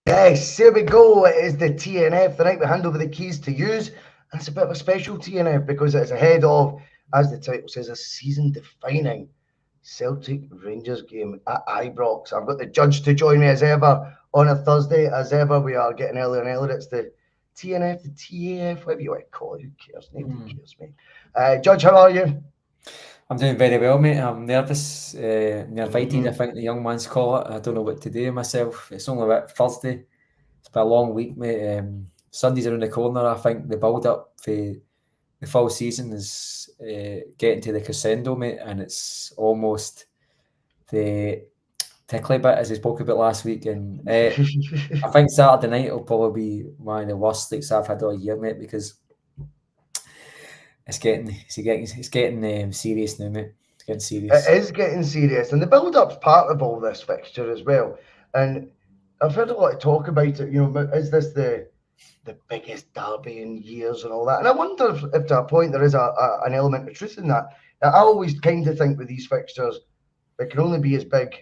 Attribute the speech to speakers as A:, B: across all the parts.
A: Yes, here we go. It is the T.N.F, the night we hand over the keys to use. And it's a bit of a special T.N.F because it's ahead of, as the title says, a season-defining Celtic Rangers game at Ibrox. I've got the judge to join me as ever on a Thursday. As ever, we are getting earlier and earlier. It's the T.N.F, the T.A.F, whatever you want to call it. Who cares? Nobody cares, mate. Judge, how are you?
B: I'm doing very well, mate. I'm nervous, nervited, I
A: Mm-hmm.
B: think the young man's call it. I don't know what to do myself. It's only about Thursday. It's been a long week, mate. Sunday's around the corner. I think the build-up for the full season is getting to the crescendo, mate, and it's almost the tickly bit, as we spoke about last week. And I think Saturday night will probably be one of the worst sleeps I've had all year, mate, because it's getting serious now, mate. It's getting
A: It
B: serious.
A: is getting serious, and the build-up's part of all this fixture as well. And I've heard a lot of talk about it. Is this the biggest derby in years and all that? And I wonder if to a point there is an element of truth in that. Now, I always kind of think with these fixtures, it can only be as big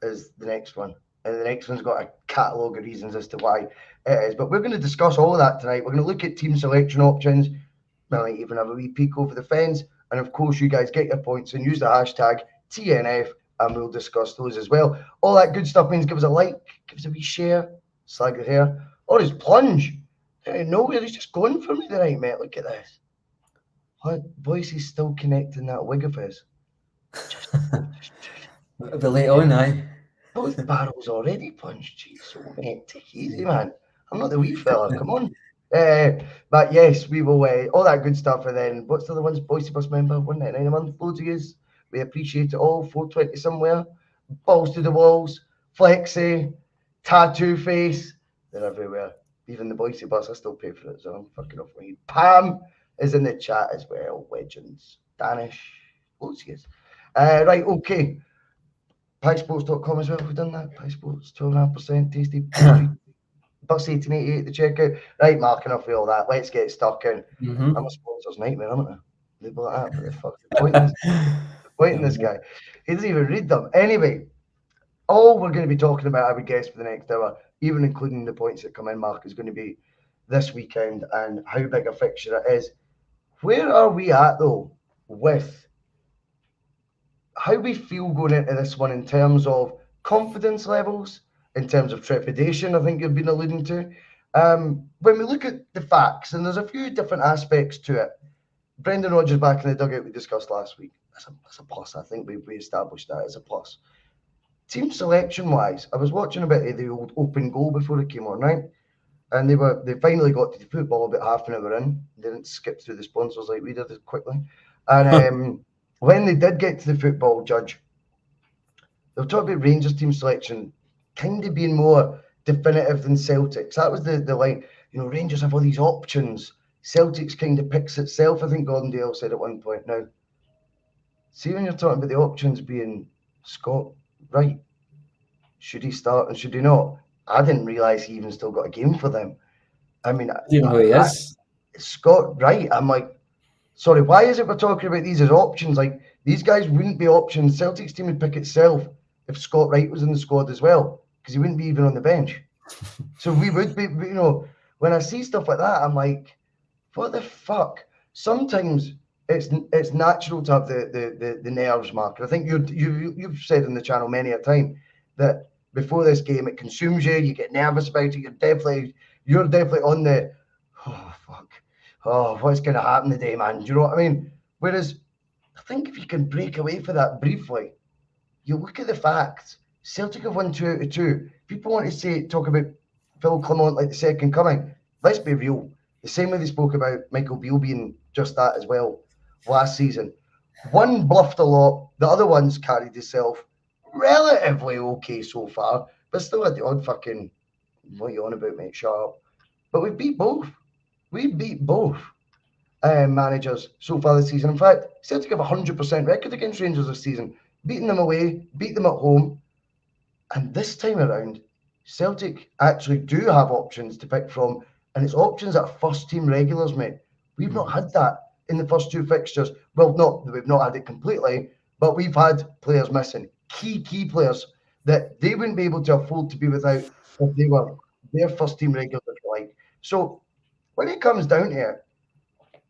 A: as the next one, and the next one's got a catalogue of reasons as to why it is. But we're going to discuss all of that tonight. We're going to look at team selection options. We might even have a wee peek over the fence. And of course, you guys get your points and use the hashtag TNF, and we'll discuss those as well. All that good stuff means give us a like, give us a wee share, slag the hair, or his plunge. Nowhere, he's just going for me tonight, mate. Look at this. What? Bhoycie's still connecting that wig of his. Just,
B: It'll be late on, aye.
A: both barrels already punched. Jeez, so mate, take it easy, man. I'm not the wee fella. Come on. But yes, we will. All that good stuff, and then what's the other ones? Bhoycie Bus member, 199 a month. Loads of yous. We appreciate it all. 420 somewhere. Balls to the walls. Flexi. Tattoo face. They're everywhere. Even the Bhoycie Bus, I still pay for it, so I'm fucking off my head. Pam is in the chat as well. Legends. Danish. Loads of yous. Right, okay. Piesports.com as well. We've done that. Piesports, 12.5%. Tasty pastry. Bus 1888 the checkout. Right, Mark, enough with all that. Let's get stuck in. I'm a sponsor's nightmare, aren't I? They like that. What the fuck? The point in this, the point in this guy. He doesn't even read them. Anyway, all we're going to be talking about, I would guess, for the next hour, even including the points that come in, Mark, is going to be this weekend and how big a fixture it is. Where are we at, though, with how we feel going into this one in terms of confidence levels, in terms of trepidation, I think you've been alluding to. When we look at the facts, and there's a few different aspects to it. Brendan Rodgers back in the dugout we discussed last week. That's a plus. I think we established that as a plus. Team selection wise, I was watching a bit of the old open goal before it came on, right? And they finally got to the football about half an hour in. They didn't skip through the sponsors like we did quickly. And when they did get to the football, Judge, they were talking about Rangers team selection kind of being more definitive than Celtics. That was the line. Rangers have all these options. Celtics kind of picks itself. I think Gordon Dale said at one point. Now, see when you're talking about the options being Scott Wright, should he start and should he not? I didn't realise he even still got a game for them. I mean,
B: I don't know who he is.
A: Scott Wright, I'm like, sorry, why is it we're talking about these as options? Like, these guys wouldn't be options. Celtic's team would pick itself if Scott Wright was in the squad as well, because he wouldn't be even on the bench. So we would be, when I see stuff like that, I'm like, what the fuck? Sometimes it's natural to have the nerves, Mark. I think you've said in the channel many a time that before this game it consumes you. You get nervous about it. You're definitely on the fuck. Oh, what's going to happen today, man? Do you know what I mean? Whereas I think if you can break away for that briefly, you look at the facts. Celtic have won 2 out of 2. People want to talk about Phil Clement like the second coming. Let's be real. The same way they spoke about Michael Beale being just that as well last season. One bluffed a lot. The other one's carried himself relatively okay so far, but still had the odd fucking, what are you on about, mate? Shut up. But we've beat both. We beat both managers so far this season. In fact, Celtic have a 100% record against Rangers this season. Beating them away, beat them at home. And this time around, Celtic actually do have options to pick from, and it's options that are first-team regulars, mate. We've not had that in the first 2 fixtures. Well, we've not had it completely, but we've had players missing. Key players that they wouldn't be able to afford to be without if they were their first team regulars, if you like. So when it comes down to it,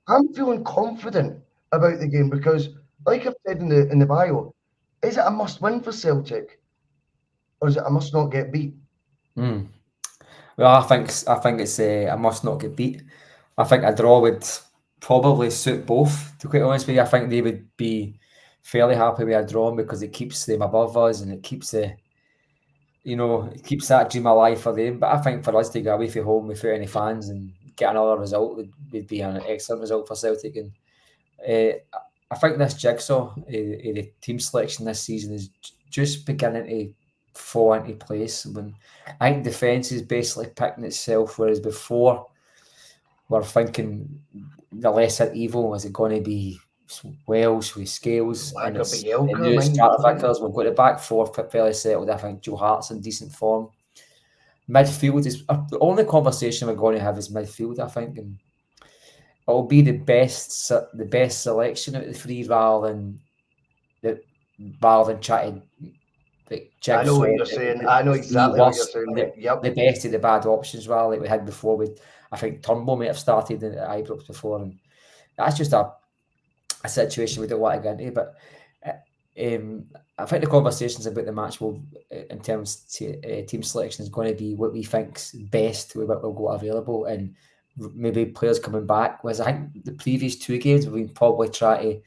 A: I'm feeling confident about the game because, like I've said in the bio, is it a must win for Celtic, or is it a must not get beat?
B: Well, I think it's a must not get beat. I think a draw would probably suit both. To be quite honest with you, I think they would be fairly happy with a draw because it keeps them above us and it keeps it keeps that dream alive for them. But I think for us to go away from home without any fans and get another result would be an excellent result for Celtic. And I think this jigsaw, the team selection this season is just beginning to fall into place. When I think defence is basically picking itself, whereas before we're thinking the lesser evil is it going to be Welsh with Scales and it's the new Stratificers. We've got the back four fairly settled. I think Joe Hart's in decent form. Midfield is the only conversation we're going to have is midfield, I think, and it'll be the best selection out of the three rather than chatting.
A: I know what you're saying. I know exactly what you're saying. Yep.
B: The best of the bad options, rather like we had before. I think Turnbull might have started at Ibrox before, and that's just a situation we don't want to get into. But I think the conversations about the match will, in terms of team selection, is going to be what we think's best with what we've got available, and maybe players coming back. Whereas I think the previous two games we've been probably trying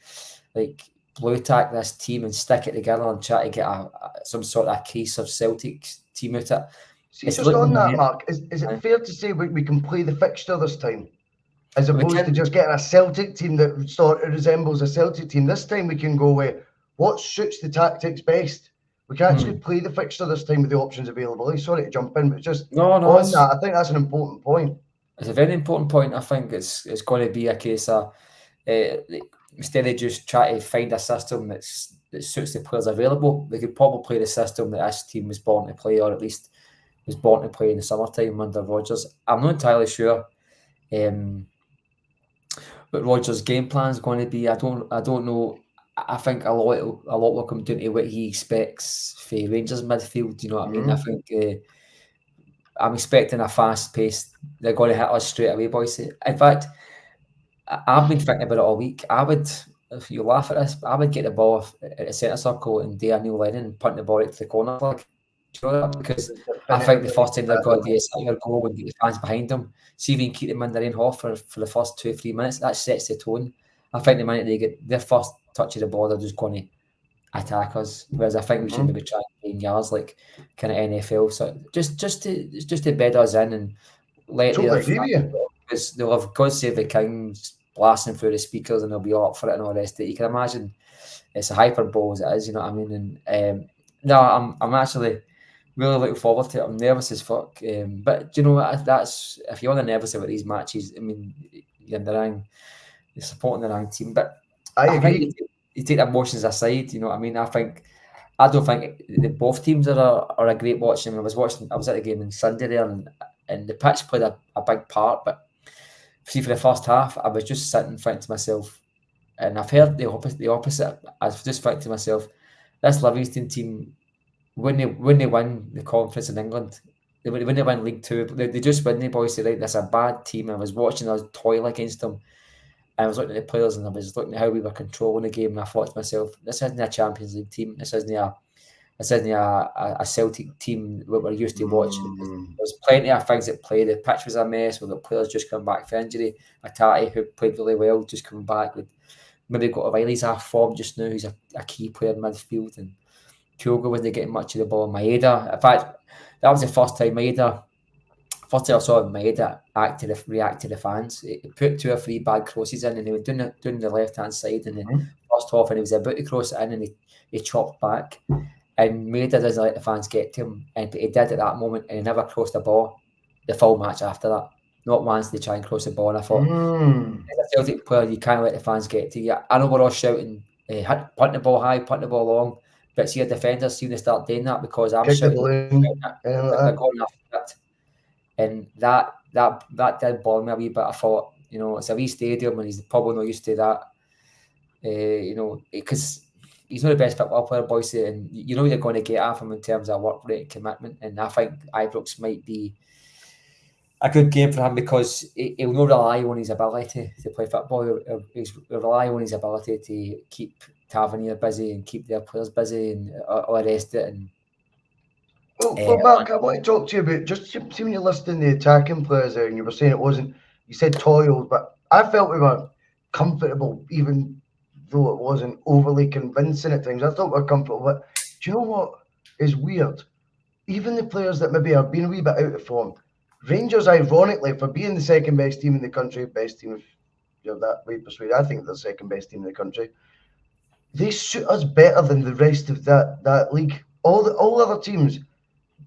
B: to blue tack this team and stick it together and try to get some sort of case of Celtic's team out it.
A: See, just on that, Mark, is it fair to say we can play the fixture this time? As opposed to just getting a Celtic team that sort of resembles a Celtic team. This time we can go with what suits the tactics best. We can actually play the fixture this time with the options available. Sorry to jump in, but just on that, I think that's an important point.
B: It's a very important point. I think it's going to be a case of instead of just try to find a system that suits the players available, they could probably play the system that this team was born to play, or at least was born to play in the summertime under Rodgers. I'm not entirely sure what Rodgers' game plan is going to be. I don't know. I think a lot will come down to what he expects for Rangers midfield. You know what I mean? I think I'm expecting a fast pace. They're going to hit us straight away, boys. In fact, I've been thinking about it all week. I would, if you laugh at this, I would get the ball at the centre circle and do a Neil Lennon and punt the ball right to the corner flag. Because I think the first time they're going to do a goal and get the fans behind them, see if you can keep them in their own half for the first 2-3 minutes, that sets the tone. I think the minute they get their first touch of the ball, they're just going to attack us. Whereas I think we should maybe try and gain yards like kind of NFL. So just to bed us in and let because they'll have God Save the Kings blasting through the speakers and they'll be all up for it and all the rest of it. You can imagine it's a hyperbole as it is, you know what I mean? And no, I'm actually really looking forward to it. I'm nervous as fuck. But do you know what? That's if you're nervous about these matches, I mean, you're in the ring, you're supporting the wrong team. But
A: I agree.
B: You take the emotions aside, you know what I mean? I don't think both teams are a great watch. I mean, I was at the game on Sunday there, and the pitch played a big part. But see, for the first half, I was just sitting thinking to myself, and I've heard the opposite. I was just thinking to myself, this Livingston team, when they win the conference in England, when they win League Two, they just win the boys. Say, right, that's a bad team. I was watching us toil against them. I was looking at the players and I was looking at how we were controlling the game, and I thought to myself, this isn't a Champions League team. This isn't a Celtic team that we're used to watching. There's plenty of things at play. The pitch was a mess. We've got players just coming back for injury. Hatate, who played really well, just coming back. Maybe got O'Reilly's half form just now. He's a key player in midfield, and Kyogo wasn't getting much of the ball. Maeda, in fact, that was the first time I saw Maeda react to the fans. He put 2 or 3 bad crosses in, and he was doing the left hand side in the first half, and he was about to cross it in, and he chopped back. And Maeda doesn't let the fans get to him, and he did at that moment, and he never crossed the ball the full match after that. Not once did they try and cross the ball, and I thought, as a Celtic player, you can't let the fans get to you. I know we're all shouting, punt the ball high, punt the ball long, but see, your defenders seem to start doing that because I'm shouting. They're going after it. And that did bother me a wee bit. I thought, it's a wee stadium and he's probably not used to that. Because he's not the best football player, Bhoycie, and you know what you're going to get off him in terms of work rate and commitment. And I think Ibrox might be a good game for him because he'll not rely on his ability to play football. He'll rely on his ability to keep Tavernier busy and keep their players busy and all the rest of it. And
A: well, Mark, I want to talk to you about just see when you're listing the attacking players there, and you were saying it wasn't. You said toiled, but I felt we were comfortable, even though it wasn't overly convincing at times. I thought we were comfortable, but do you know what is weird? Even the players that maybe are being a wee bit out of form, Rangers, ironically, for being the second best team in the country, best team if you're that way persuaded, I think they're the second best team in the country. They suit us better than the rest of that league. All other teams,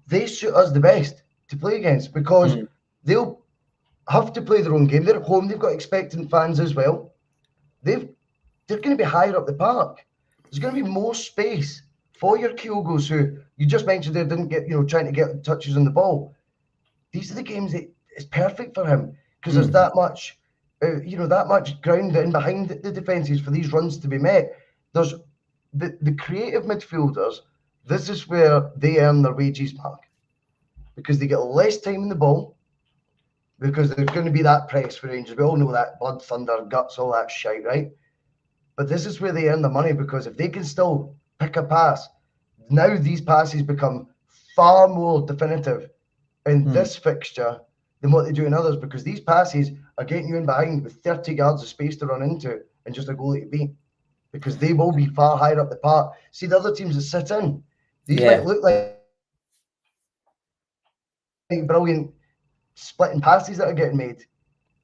A: they suit us the best to play against because they'll have to play their own game. They're at home. They've got expectant fans as well. They're going to be higher up the park. There's going to be more space for your Kyogos, who you just mentioned there didn't get, trying to get touches on the ball. These are the games that it's perfect for him because there's that much, that much ground in behind the defences for these runs to be met. There's the creative midfielders. This is where they earn their wages, Mark, because they get less time in the ball, because there's going to be that press for Rangers. We all know that blood, thunder, guts, all that shite, right? But this is where they earn the money, because if they can still pick a pass, now these passes become far more definitive in this fixture than what they do in others, because these passes are getting you in behind with 30 yards of space to run into and just a goal to beat, because they will be far higher up the park. See, the other teams that sit in, these might look like brilliant splitting passes that are getting made,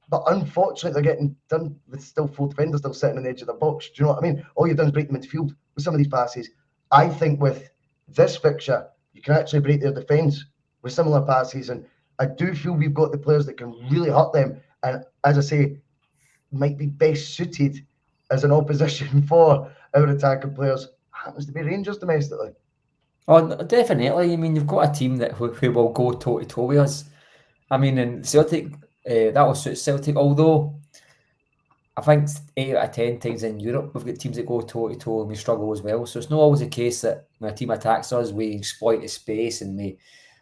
A: but unfortunately they're getting done with still 4 defenders still sitting on the edge of the box. Do you know what I mean? All you've done is break the midfield with some of these passes. I think with this fixture, you can actually break their defence with similar passes, and I do feel we've got the players that can really hurt them, and as I say, might be best suited as an opposition for our attacking players. Happens to be Rangers domestically.
B: Oh, definitely. I mean, you've got a team who will go toe-to-toe with us. I mean, in Celtic, that will suit Celtic, although I think 8 out of 10 times in Europe, we've got teams that go toe-to-toe and we struggle as well. So it's not always the case that when a team attacks us, we exploit the space, and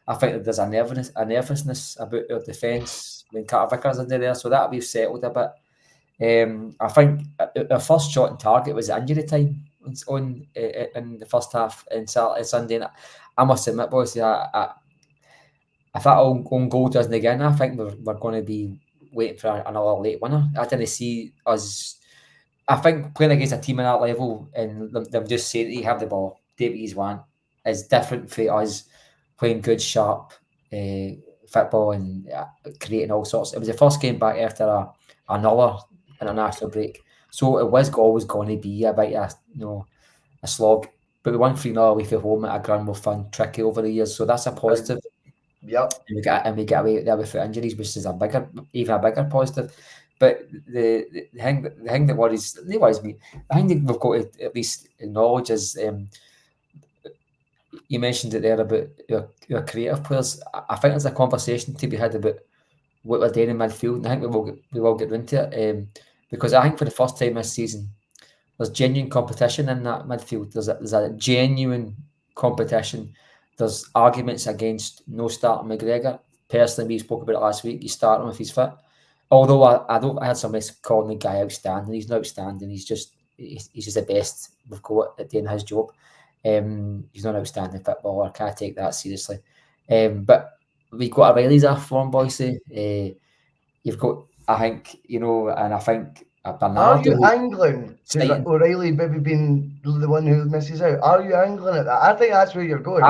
B: I think that there's a nervousness about our defence when Carter Vickers under there, so that we've settled a bit. I think our first shot on target was injury time in the first half in Sunday. And I must admit, boys, if that own goal doesn't again, I think we're going to be waiting for another late winner. I didn't see us. I think playing against a team at that level and them just saying that you have the ball, do what you want, is different for us playing good, sharp football and creating all sorts. It was the first game back after another international break, so it was always going to be a bit of a slog. But we won 3-0 away from home at a ground more fun, tricky over the years, so that's a positive.
A: Yep.
B: And we get away there without injuries, which is even a bigger positive. But the thing that worries me, the thing that we've got to at least acknowledge is you mentioned it there about your creative players. I think there's a conversation to be had about what we're doing in midfield, and I think we will get into it because I think for the first time this season, there's genuine competition in that midfield. There's a genuine competition. There's arguments against no starting McGregor. Personally, we spoke about it last week. You start him if he's fit. Although I had somebody calling the guy outstanding. He's not outstanding. He's just the best we've got at doing his job. He's not an outstanding footballer. Can't take that seriously. But we've got O'Reilly's off form, Bhoycie. You've got, I think, and I think Bernardo.
A: Are you angling to O'Reilly maybe being the one who misses out? Are you angling at that? I think that's where you're going.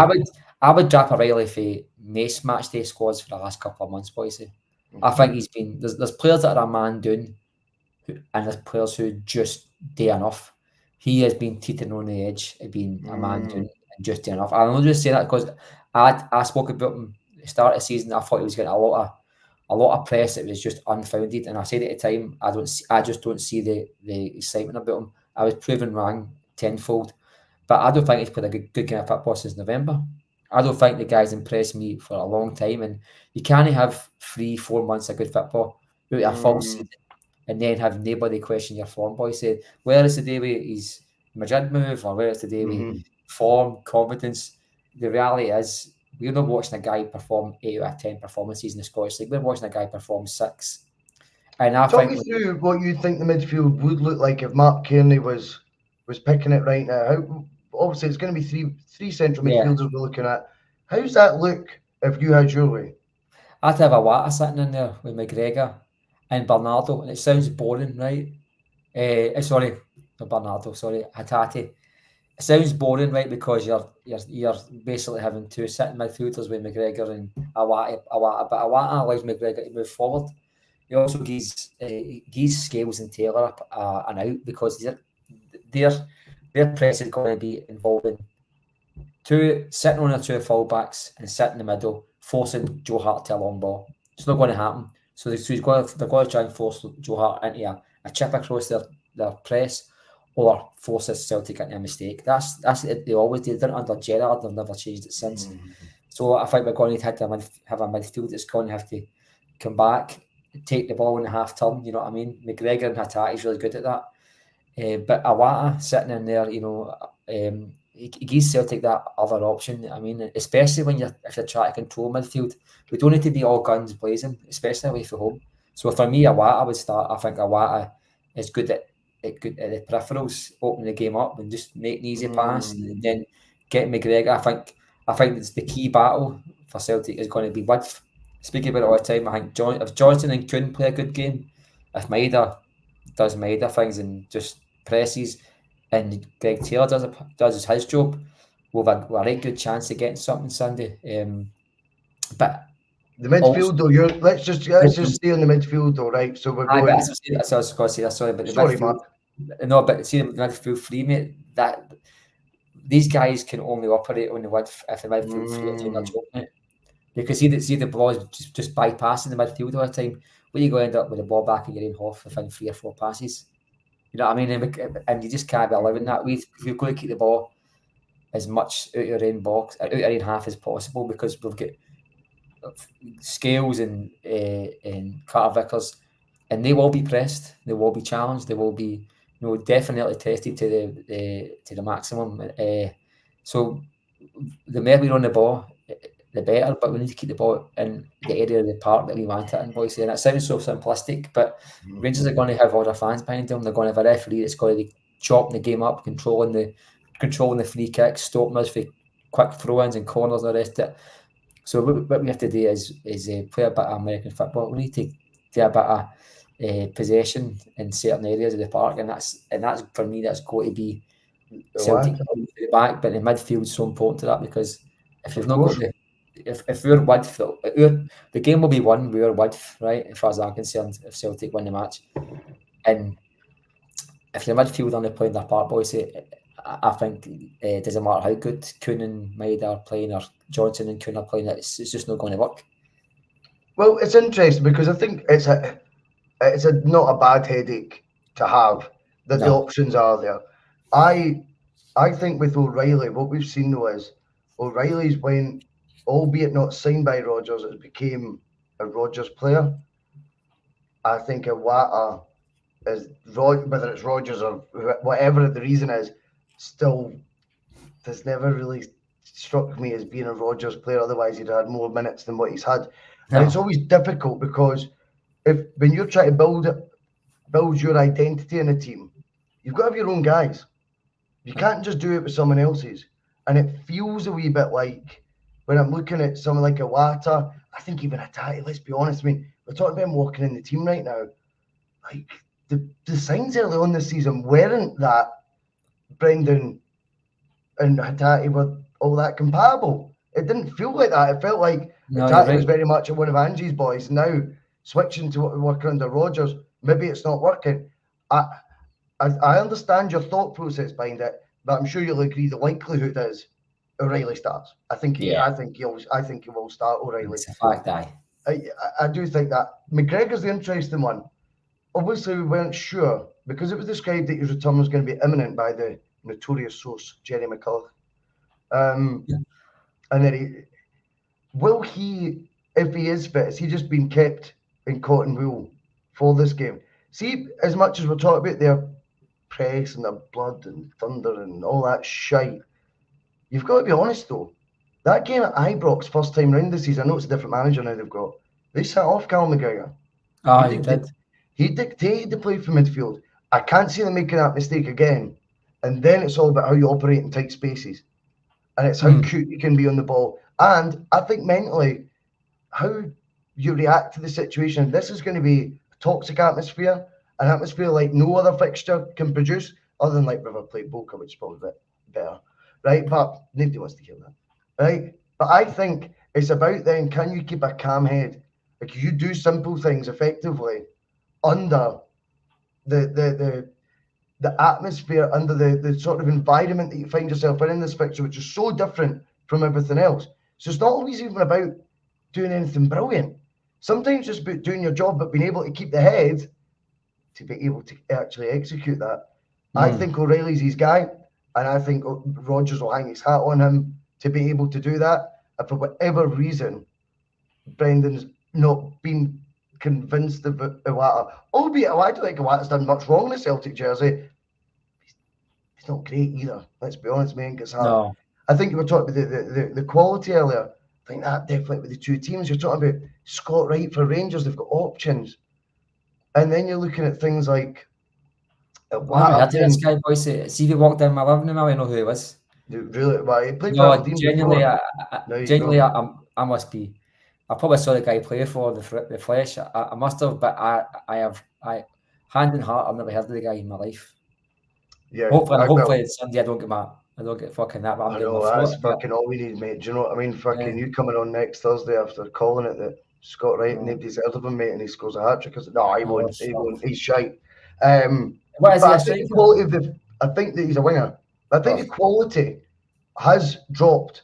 B: I would drop O'Reilly for most match day squads for the last couple of months, Bhoycie. I think he's been there's players that are a man doing, and there's players who just do enough. He has been teetering on the edge of being a man doing and just do enough. I'm not just saying that because I spoke about him at the start of the season. I thought he was getting a lot of press that was just unfounded, and I said at the time I just don't see the excitement about him. I was proven wrong tenfold, but I don't think he's played a good game of football since November. I don't think the guy's impressed me for a long time, and you can't have 3-4 months of good football with a full season and then have nobody question your form, Bhoycie. Where is the day where he's Madrid move or whether it's to do with form, confidence. The reality is we're not watching a guy perform 8 out of 10 performances in the Scottish League. We're watching a guy perform 6. And I
A: Talk
B: think
A: me through what you think the midfield would look like if Marc Cairney was picking it right now. Obviously, it's going to be three central midfielders we're looking at. How's that look if you had your way?
B: I'd have a Wata sitting in there with McGregor and Bernardo, and it sounds boring, right? Sorry, not Bernardo. Sorry, Hatate. It sounds boring, right? Because you're basically having two sitting midfielders with McGregor and Awata, but Awata allows McGregor to move forward. He also gives Scales and Taylor an out because their press is going to be involving sitting on their two fullbacks and sitting in the middle, forcing Joe Hart to a long ball. It's not going to happen. So they're going to try and force Joe Hart into a chip across their press or forces Celtic into a mistake. That's it. They always did it under Gerrard. They've never changed it since. So I think we're going to have a midfield that's going to have to come back, take the ball in a half turn. You know what I mean? McGregor and Hatate is really good at that. But Awata sitting in there, he gives Celtic that other option. I mean, especially if you're trying to control midfield, we don't need to be all guns blazing, especially away from home. So for me, Awata would start. I think Awata is good at the peripherals, opening the game up and just making easy pass, and then getting McGregor. I think it's the key battle for Celtic is going to be width. Speaking about it all the time, I think if Johnson and Kuhn play a good game, if Maeda does Maeda things and just presses, and Greg Taylor does his job, we'll have a right good chance of getting something Sunday. But
A: the midfield, though, let's just stay on the midfield, though, right? So we're going.
B: That's what I was going to say. Sorry, but the midfield. No, but see the midfield free, mate. That these guys can only operate on the width if the midfield free are doing their job, mate. Because see the ball is just bypassing the midfield all the time. Where you go end up with the ball back in your own half within 3 or 4 passes. You know what I mean? And you just can't be allowing that. We've got to keep the ball as much out your own box, out your own half as possible, because we've got Scales and Carter Vickers, and they will be pressed, they will be challenged, they will be definitely tested to the maximum. So the more we're on the ball, the better, but we need to keep the ball in the area of the park that we want it in, Bhoycie. And it sounds so simplistic, but Rangers are going to have all their fans behind them. They're going to have a referee that's going to be chopping the game up, controlling the free kicks, stopping us for quick throw-ins and corners and the rest of it. So what we have to do is play a bit of American football. We need to do a bit of possession in certain areas of the park, and that's for me, that's got to be Celtic to the back. But the midfield is so important to that, because if you've not got if we're width, the game will be won with our width, right? As far as I'm concerned, if Celtic win the match, and if your midfield only playing their part, Bhoycie, I think it doesn't matter how good Kuhn and Maeda are playing, or Johnson and Kuhn are playing, it's just not going to work.
A: Well, it's interesting because I think it's a not a bad headache to have that the options are there. I think with O'Reilly, what we've seen though is O'Reilly's when, albeit not signed by Rodgers, it became a Rodgers player. I think Awata is, whether it's Rodgers or whatever the reason is, still has never really struck me as being a Rodgers player. Otherwise, he'd had more minutes than what he's had. And it's always difficult because when you're trying to build your identity in a team, you've got to have your own guys. You can't just do it with someone else's. And it feels a wee bit like when I'm looking at someone like Awata, I think even Hatate, let's be honest, I mean, we're talking about him walking in the team right now. Like, the signs early on this season weren't that Brendan and Hatate were all that compatible. It didn't feel like that. It felt like Hatate was very much one of Angie's boys. Now, switching to working under Rodgers, maybe it's not working. I understand your thought process behind it, but I'm sure you'll agree the likelihood is O'Reilly starts. I think he will start O'Reilly.
B: It's a fact,
A: I do think that. McGregor's the interesting one. Obviously, we weren't sure because it was described that his return was going to be imminent by the notorious source, Jerry McCulloch. And then if he is fit, has he just been kept in cotton wool for this game? See, as much as we're talking about their press and their blood and thunder and all that shite. You've got to be honest though. That game at Ibrox, first time round this season, I know it's a different manager now they've got. They sat off Callum McGregor.
B: Oh, you did.
A: He dictated the play from midfield. I can't see them making that mistake again. And then it's all about how you operate in tight spaces. And it's how cute you can be on the ball. And I think mentally, how you react to the situation. This is going to be a toxic atmosphere, an atmosphere like no other fixture can produce, other than like River Plate Boca, which is probably a bit better, right? But nobody wants to hear that, right? But I think it's about then, can you keep a calm head? Like you do simple things effectively under the atmosphere, under the sort of environment that you find yourself in this fixture, which is so different from everything else. So it's not always even about doing anything brilliant. Sometimes just about doing your job, but being able to keep the head to be able to actually execute that. I think O'Reilly's his guy, and I think Rodgers will hang his hat on him to be able to do that. And for whatever reason, Brendan's not been convinced of Iwata. Albeit, I don't think Iwata's done much wrong in the Celtic jersey. He's not great either. Let's be honest, man.
B: No.
A: I think you were talking about the quality earlier. I think that definitely with the two teams. You're talking about Scott Wright for Rangers. They've got options. And then you're looking at things like
B: Iwata. This guy, Bhoycie. See if he walked in my living room, I know who he was.
A: Really? Well, he played
B: no,
A: for
B: genuinely, I must be. I probably saw the guy play for the Flesh. I must have, but I hand in heart, I've never heard of the guy in my life.
A: Yeah.
B: Hopefully it's Sunday I don't get fucking that.
A: I know that's fucking all we need, mate. Do you know what I mean? Fucking you coming on next Thursday after calling it that Scott Wright and nobody's heard of him, mate, and he scores a hat trick. No, he won't. He won't. He's shite.
B: What is he?
A: I think the quality of I think that he's a winger. I think the quality has dropped.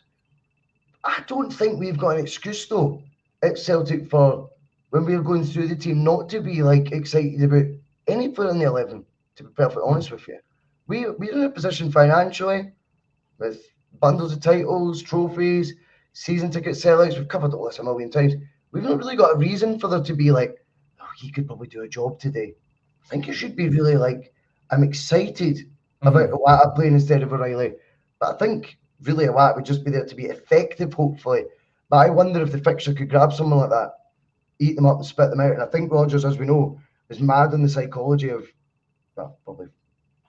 A: I don't think we've got an excuse though at Celtic for when we're going through the team not to be like excited about any player in the 11. To be perfectly honest with you, we're in a position financially with bundles of titles, trophies, season ticket sellouts. We've covered all this a million times. We've not really got a reason for there to be like, oh, he could probably do a job today. I think it should be really like, I'm excited about Iwata playing instead of O'Reilly. But I think really Iwata would just be there to be effective, hopefully. But I wonder if the fixture could grab someone like that, eat them up and spit them out. And I think Rodgers, as we know, is mad on the psychology of, well, probably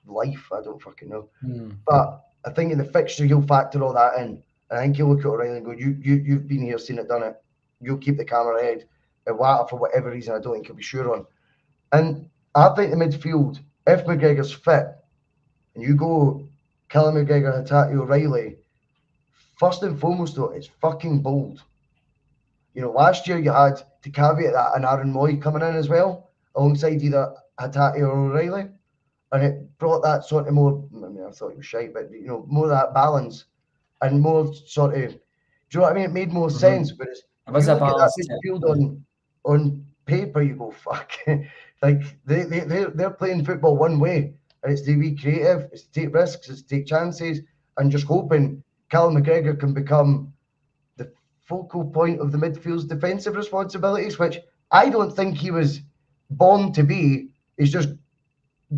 A: life. I don't fucking know. But I think in the fixture, he'll factor all that in. And I think he'll look at O'Reilly and go, you've been here, seen it, done it. You'll keep the camera ahead. Iwata, for whatever reason, I don't think he'll be sure on. And I think the midfield, if McGregor's fit, and you go Callum McGregor, Hatate, O'Reilly, first and foremost, though, it's fucking bold. You know, last year you had, to caveat that, an Aaron Moy coming in as well, alongside either Hatate or O'Reilly. And it brought that sort of more, I mean, I thought it was shite, but, you know, more of that balance and more sort of, do you know what I mean? It made more sense. But it's, if you look at that midfield on paper, you go, fuck. Like, they're playing football one way. And it's to be creative, it's to take risks, it's to take chances, and just hoping Callum McGregor can become the focal point of the midfield's defensive responsibilities, which I don't think he was born to be. He's just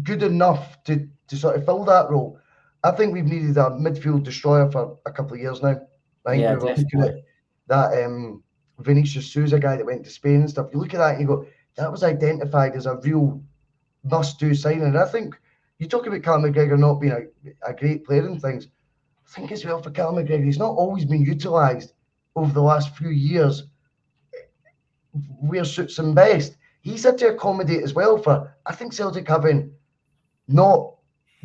A: good enough to sort of fill that role. I think we've needed a midfield destroyer for a couple of years now. I think we were looking at that Vinicius Souza guy that went to Spain and stuff. You look at that and you go, that was identified as a real must-do signing. And I think you talk about Callum McGregor not being a great player and things. I think as well for Callum McGregor, he's not always been utilised over the last few years where suits him best. He's had to accommodate as well for, I think, Celtic having not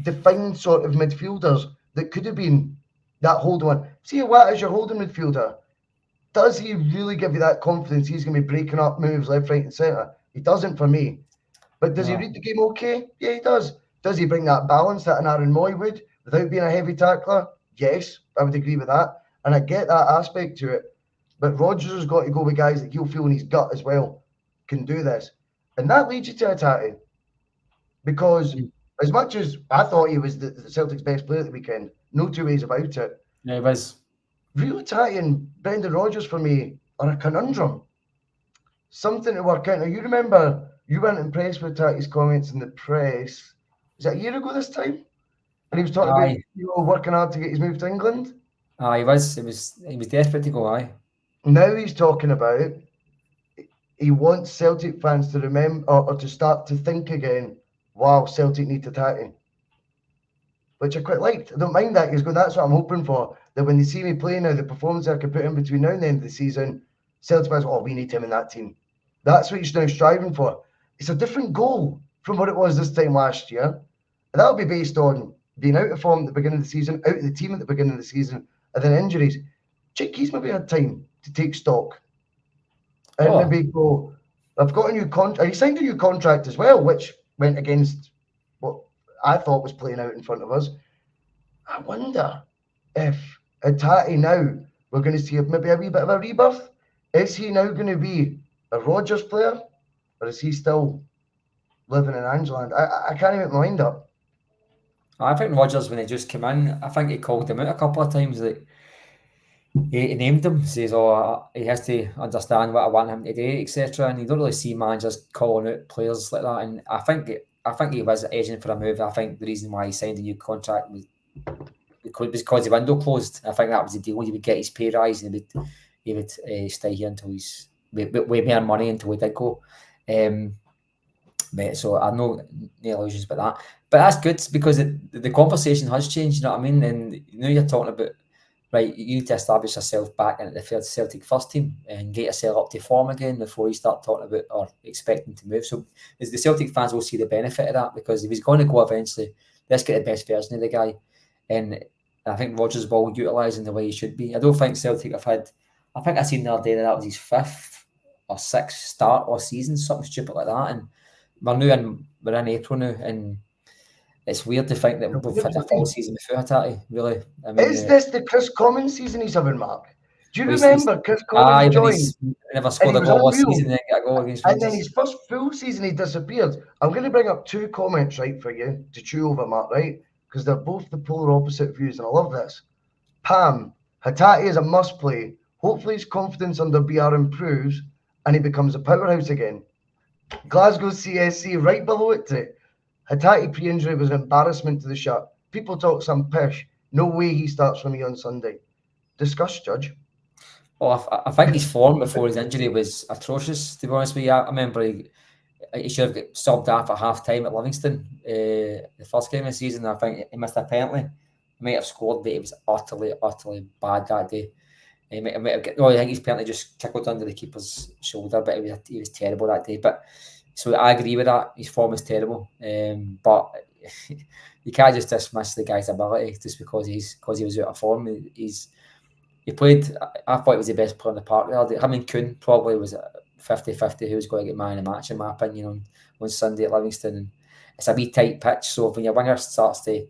A: defined sort of midfielders that could have been that holding one. See what as your holding midfielder, does he really give you that confidence he's going to be breaking up moves left, right and centre? He doesn't for me. But does he read the game okay? Yeah, he does. Does he bring that balance that an Aaron Moy would without being a heavy tackler? Yes, I would agree with that. And I get that aspect to it. But Rodgers has got to go with guys that he'll feel in his gut as well can do this. And that leads you to Hatate. Because as much as I thought he was the Celtic's best player at the weekend, no two ways about it.
B: Yeah, he was.
A: Real Hatate and Brendan Rodgers for me are a conundrum. Something to work out. Now, you remember you weren't impressed with Hatate's comments in the press. was it a year ago this time? And he was talking about working hard to get his move to England.
B: He was desperate to go.
A: Now he's talking about he wants Celtic fans to remember or to start to think again. Wow, Celtic need Hatate, which I quite liked. I don't mind that. He's going. That's what I'm hoping for. That when they see me play now, the performance I can put in between now and the end of the season, Celtic fans, we need him in that team. That's what he's now striving for. It's a different goal from what it was this time last year, and that'll be based on being out of form at the beginning of the season, out of the team at the beginning of the season, and then injuries. He's maybe had time to take stock and maybe go, I've got a new contract. He signed a new contract as well, which went against what I thought was playing out in front of us. I wonder if Hatate now, we're going to see maybe a wee bit of a rebirth. Is he now going to be a Rodgers player, or is he still living in Angeland? I can't even make my mind up.
B: I think Rodgers, when he just came in, I think he called him out a couple of times. Like he named him, says, he has to understand what I want him to do, etc. And you don't really see managers calling out players like that. And I think he was aging for a move. I think the reason why he signed a new contract was because the window closed. I think that was the deal. He would get his pay rise and he would stay here until he's way more money until we did go. So I know no illusions about that. But that's good because the conversation has changed, you know what I mean? And you're talking about, right, you need to establish yourself back into the Celtic first team and get yourself up to form again before you start talking about or expecting to move. So the Celtic fans will see the benefit of that, because if he's going to go eventually, let's get the best version of the guy. And I think Rodgers will utilise in the way he should be. I don't think Celtic have had, I think I seen the other day that was his 5th or 6th start or season, something stupid like that. And we're in April now, and it's weird to think that we've had a full season without Hatate, really. I mean,
A: is this the Chris Commons season he's having, Mark? Do you remember Chris Commons joined?
B: Never scored a goal all season, then got a goal against Rangers.
A: And then his first full season, he disappeared. I'm going to bring up 2 comments, right, for you to chew over, Mark, right? Because they're both the polar opposite views, and I love this. Pam, Hatate is a must-play. Hopefully his confidence under BR improves and he becomes a powerhouse again. Glasgow CSC, right below it to it. Hatate pre-injury was an embarrassment to the shirt. People talk some pish. No way he starts for me on Sunday. Discuss, Judge.
B: Well, I think his form before his injury was atrocious, to be honest with you. I remember he should have got subbed off at half-time at Livingston the first game of the season. I think he missed a penalty. He might have scored, but he was utterly bad that day. I think his penalty just tickled under the keeper's shoulder, but he was terrible that day. But so I agree with that. His form is terrible, but you can't just dismiss the guy's ability just because he was out of form. He played. I thought he was the best player in the park the other day. I mean, Kuhn probably was 50-50 who was going to get man of the match, in my opinion, on Sunday at Livingston. And it's a wee tight pitch, so when your winger starts to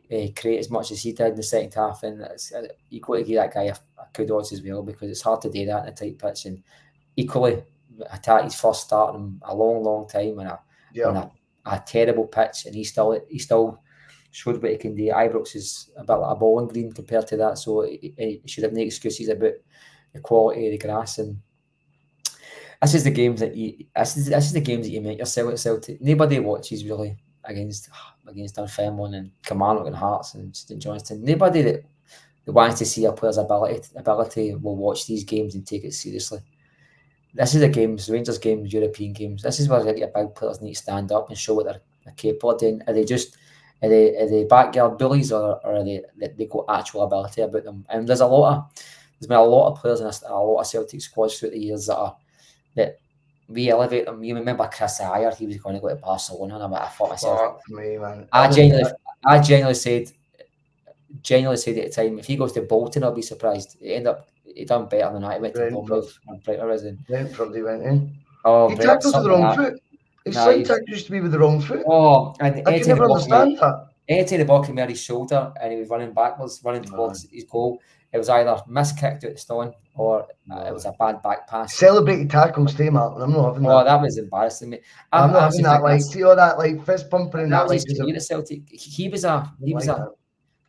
B: create as much as he did in the second half, and you've got to give that guy a kudos as well, because it's hard to do that in a tight pitch. And equally, Hatate's first start in a long time on a terrible pitch, and he still showed what he can do. Ibrox is a bit like a bowling green compared to that, so he should have no excuses about the quality of the grass. And this is the games that you make yourself at Celtic. Nobody watches really against Dunfermline and Kilmarnock and Hearts and St Johnstone. Nobody that wants to see a player's ability will watch these games and take it seriously. This is the games, Rangers games, European games. This is where your big players need to stand up and show what they're capable of doing. Are they backyard bullies, or are they got actual ability about them? And there's been a lot of players in a lot of Celtic squads through the years that we elevate them. You remember Chris Ayer, he was going to go to Barcelona, and I thought myself,
A: man.
B: I genuinely said at the time, if he goes to Bolton, I'll be surprised. He done better than that. He went to Bournemouth and
A: Brentford, he went in.
B: He
A: tackled with the wrong foot. His side tackle used to be with the wrong foot.
B: And
A: I can never understand that.
B: Anytime the ball came out his shoulder and he was running backwards, running towards his goal, it was either miskicked out the stone or it was a bad back pass.
A: Celebrated tackles, too, Mark. I'm not having that.
B: That was embarrassing, mate.
A: I'm not having that. See all that fist pumping and that.
B: Was his career at Celtic. He was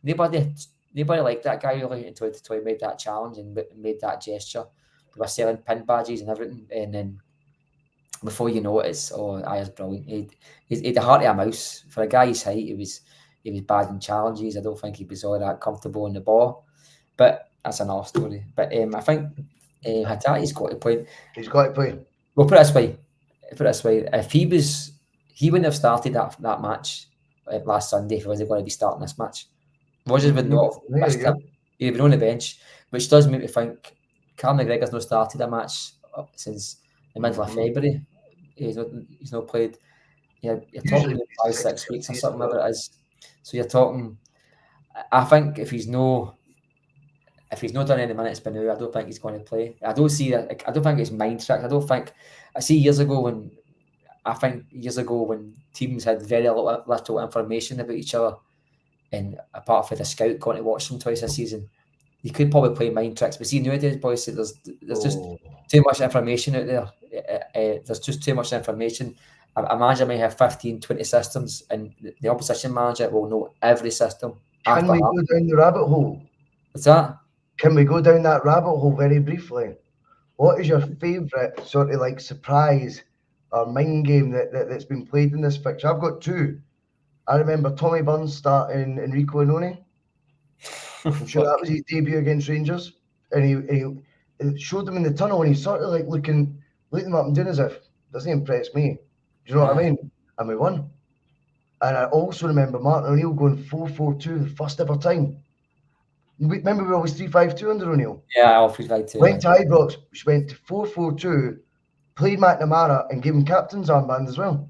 B: nobody liked that guy really until he made that challenge and made that gesture. They were selling pin badges and everything, and then before you know it, it's it's brilliant. He had the heart of a mouse for a guy his height. He was bad in challenges. I don't think he was all that comfortable on the ball, but that's another story. But I think Hatate's got to play.
A: He's got to play.
B: Well, put it this way. If he wouldn't have started that match last Sunday if he wasn't going to be starting this match. Rogers would not have missed him. He'd been on the bench, which does make me think Carl McGregor's not started a match since the middle of February. He's not played. You're talking 5-6 weeks or something like that it is. So you're talking. I think if he's not done any minutes by now, I don't think he's going to play. I don't think it's mind trick. I see years ago when teams had very little information about each other, and apart from the scout going to watch them twice a season, you could probably play mind tricks. But see nowadays, boys, there's just too much information out there. There's just too much information. A manager may have 15, 20 systems, and the opposition manager will know every system.
A: Can we go down the rabbit hole?
B: What's that?
A: Can we go down that rabbit hole very briefly? What is your favourite sort of like surprise or mind game that's been played in this fixture? I've got two. I remember Tommy Burns starting Enrico Annoni. I'm sure that was his debut against Rangers, and he showed them in the tunnel, and he's sort of like looking them up and doing as if doesn't impress me. Do you know what I mean? And we won. And I also remember Martin O'Neill going 4-4-2 the first ever time. Remember we were always 3-5-2 under O'Neill?
B: Yeah, all 3-5-2.
A: Went to Ibrox, which went to 4-4-2, played McNamara and gave him captain's armband as well.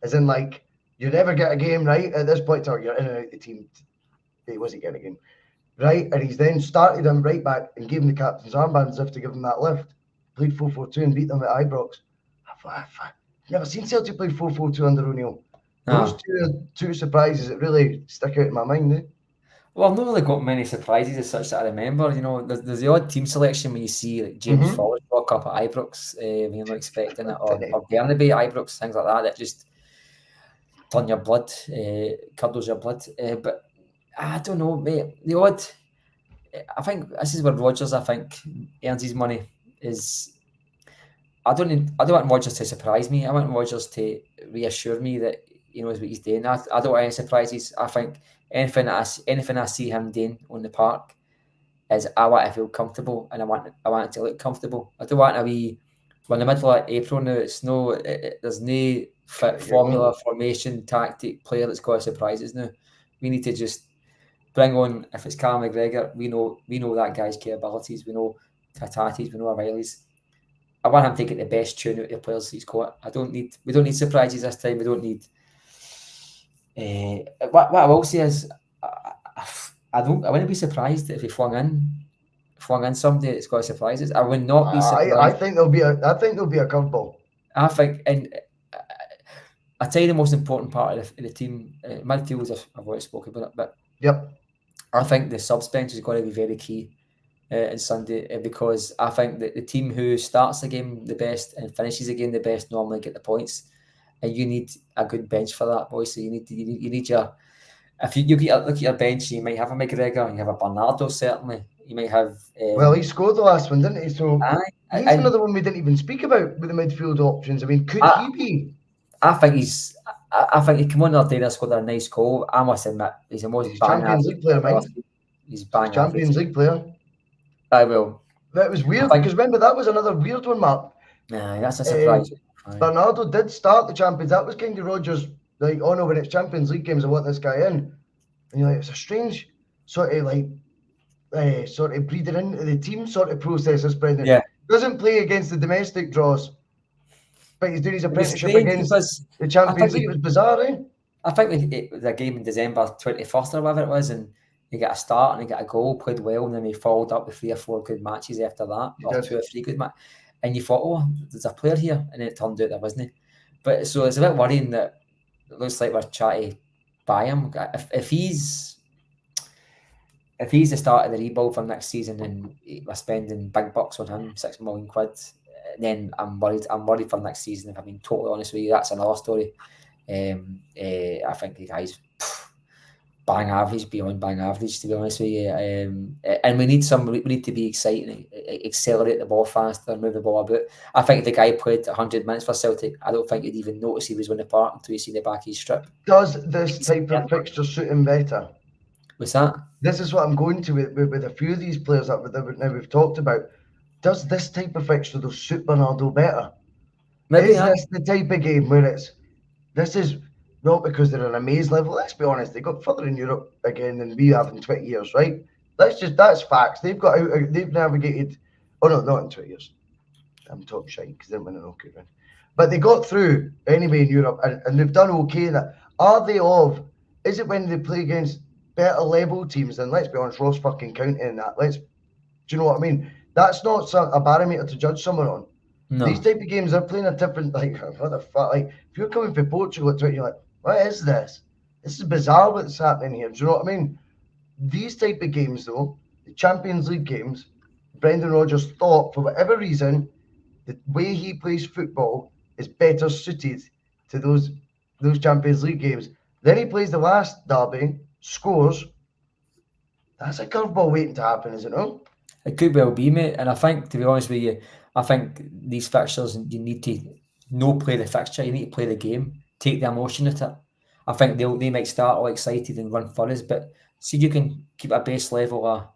A: As in, like, you never get a game, right? At this point, you're in and out the team. He wasn't getting a game. Right? And he's then started him right back and gave him the captain's armband as if to give him that lift. Played 4-4-2 and beat them at Ibrox. I've never seen Celtic play 4-4-2 under O'Neill. Those two surprises that really stick out in my mind, eh?
B: Well, I've not really got many surprises as such that I remember. You know, there's the odd team selection when you see like James Ford rock up at Ibrox when you're not expecting it, or Bernabei at Ibrox, things like that just turn your blood, curdles your blood. But I don't know, mate. The odd, I think this is where Rodgers, earns his money. Is I don't want Rodgers to surprise me. I want Rodgers to reassure me that he knows what he's doing. I don't want any surprises. I think anything I see him doing on the park is I want to feel comfortable, and I want it to look comfortable. I don't want to be. We're in the middle of April now. There's no fit formula, formation, tactic, player that's got surprises now. We need to just bring on. If it's Carl McGregor, we know that guy's capabilities. We know Hatate's. We know O'Reilly's. I want him to get the best tune out of the players he's got. We don't need surprises this time. We don't need. What I will say is, I wouldn't be surprised if he flung in somebody that's got surprises. I would not be surprised.
A: I think there'll be a curveball.
B: I think, and I tell you the most important part of the team, midfield. I've already spoken about it, but
A: yep,
B: I think the subs bench is going to be very key on Sunday, because I think that the team who starts the game the best and finishes the game the best normally get the points. And you need a good bench for that, boy. So you need your. If you look at your bench, you might have a McGregor, you have a Bernardo, certainly. You might have.
A: Well, he scored the last one, didn't he? So he's another one we didn't even speak about with the midfield options. I mean, could he be?
B: I think he came on the other day and scored a nice goal. I must admit, he's the most
A: Champions League player, mate.
B: He's bang
A: Champions League player.
B: I will.
A: That was weird because remember that was another weird one, Mark.
B: Nah, that's a surprise.
A: Bernardo did start the Champions. That was kind of Rodgers, like, oh no, when it's Champions League games, I want this guy in. And you're like, it's a strange sort of breeding into the team sort of process, this Brendan.
B: Yeah.
A: Doesn't play against the domestic draws, but he's doing his apprenticeship against the Champions League. It was bizarre, eh?
B: I think the game in December 21st or whatever it was, and he got a start and he got a goal, played well, and then he followed up with 3 or 4 good matches after that, or 2 or 3 good matches. And you thought, oh, there's a player here, and then it turned out there wasn't. But so it's a bit worrying that it looks like we're trying to buy him. If he's the start of the rebuild for next season, and we're spending big bucks on him, £6 million, then I'm worried for next season. If I'm being totally honest with you, that's another story. I think the guy's bang average, beyond bang average, to be honest with you. And we need to be exciting, accelerate the ball faster, move the ball about. I think if the guy played 100 minutes for Celtic, I don't think you'd even notice he was winning the park until you see the back of his strip.
A: Does this type of fixture suit him better?
B: What's that?
A: This is what I'm going to with a few of these players that now we've talked about. Does this type of fixture though suit Bernardo better?
B: Maybe,
A: is this the type of game where this is not because they're on a maze level? Let's be honest, they got further in Europe again than we have in 20 years, right? That's facts. They've navigated. Oh no, not in 20 years. I'm talking shite because they're winning okay, right? But they got through anyway in Europe and they've done okay in that. Is it when they play against better level teams than, let's be honest, Ross fucking County and that? Do you know what I mean? That's not a barometer to judge someone on. No. These type of games are playing a different, what the fuck? Like, if you're coming for Portugal at 20, you're like, what is this? This is bizarre what's happening here. Do you know what I mean? These type of games, though, the Champions League games, Brendan Rodgers thought, for whatever reason, the way he plays football is better suited to those Champions League games. Then he plays the last derby, scores. That's a curveball waiting to happen, is it not?
B: It could well be, mate. And I think, to be honest with you, I think these fixtures, you need to play the fixture. You need to play the game. Take the emotion out of it. I think they might start all excited and run for us, but see if you can keep a base level of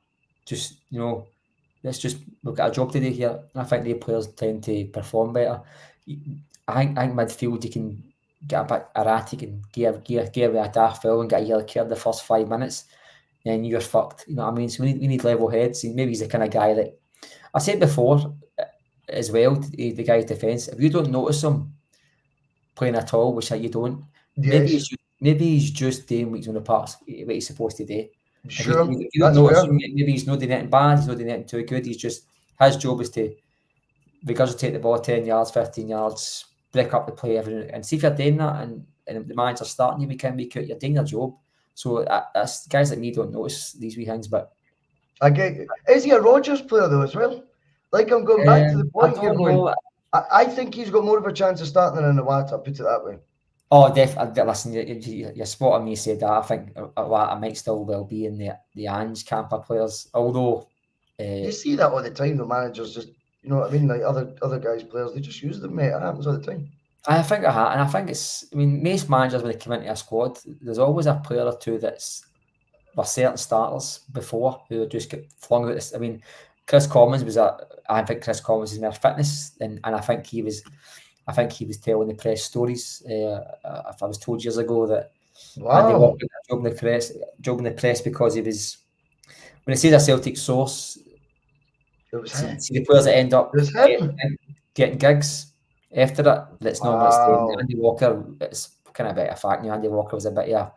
B: just, we've got a job to do here. And I think the players tend to perform better. I think midfield, you can get a bit erratic and give away a daft foul and get a yellow card the first 5 minutes, and you're fucked. You know what I mean? So we need level heads. Maybe he's the kind of guy that I said before as well. The guy's defence. If you don't notice him playing at all, which you don't, yes. maybe he's just doing what he's on the parts, what he's supposed to do.
A: Sure,
B: if you don't notice him, maybe he's not doing anything bad. He's not doing anything too good. He's just, his job is to regurgitate the ball 10 yards, 15 yards, break up the play, everything. And see if you're doing that, and the manager's starting you week in, week out, you're doing your job. So that's guys like me don't notice these wee things, but
A: I get it. Is he a Rodgers player though as well? Like, I'm going back to the point you're going. I think he's got more of a chance of starting than Iwata, put it that way.
B: Oh, definitely. Listen, you're spot on. You said that. I think Iwata might still well be in the Ange camp of players. Although
A: you see that all the time. The managers just, you know what I mean, like other guys' players, they just use them, mate. It happens all the time.
B: I think it's. I mean, most managers when they come into a squad, there's always a player or two that's were certain starters before who just get flung out. I mean, Chris Commons I think Chris Commons is more fitness, and I think he was telling the press stories. If I was told years ago that Andy Walker got a job in the press because he was, when it says a Celtic source, see the players that end up getting gigs after that. That's normally Andy Walker. It's kind of a bit of fact. Andy Walker was a bit of